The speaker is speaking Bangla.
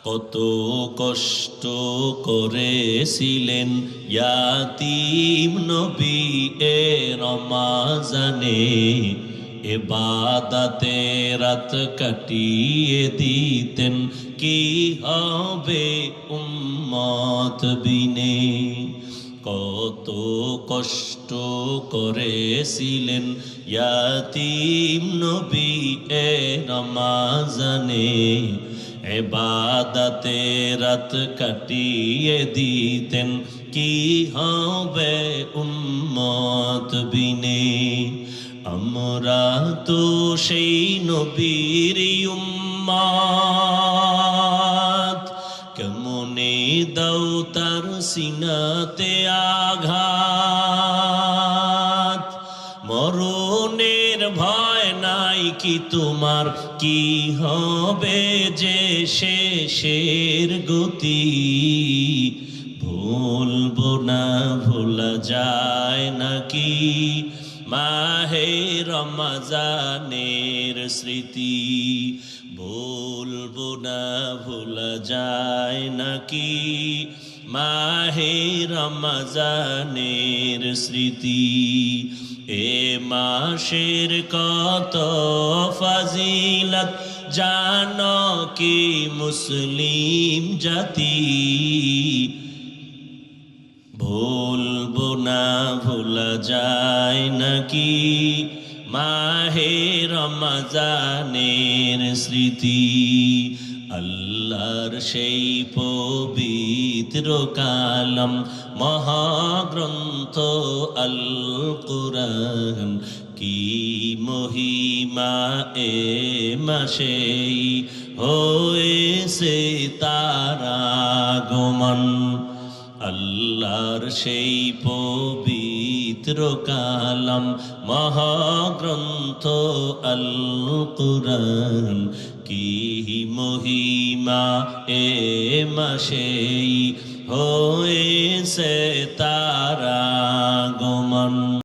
কত কষ্ট করেছিলেন ইয়াতীম নবী এ রমাজানে, ইবাদতে রাত কাটিয়ে দিতেন, কি হবে উম্মত বিনে। কত কষ্ট করেছিলেন ইয়াতীম নবী এ রমাজানে, ইবাদতে রাত কাটিয়ে দিতেন, কি হবে উম্মত বিনে। আমরা তো সেই নবীর উম্মত, কেমনে দাও তার সিনাতে আঘাত। মরণের ভয় নাই কি তোমার, কি হবে যে শেষের গতি। ভুলবো না ভোলা যায় নাকি মাহে রমজানের স্মৃতি। ভুলবো না ভোলা যায় নাকি মাহে রমজানের স্মৃতি। এ মাসের কত ফজিলত জানো কি মুসলিম জাতি। ভুলবো না ভোলা যায় নাকি মাহে রমজানের স্মৃতি। আল্লাহর সেই পবিত্র কালাম মহাগ্রন্থ আল কুরআন, কি মহিমা এ মাসেই হয়েছে তার আগমন। আল্লাহর সেই পবিত্র কালাম মহাগ্রন্থ আল কুরআন, কি মহিমা এ মাসেই হয়েছে তার আগমন।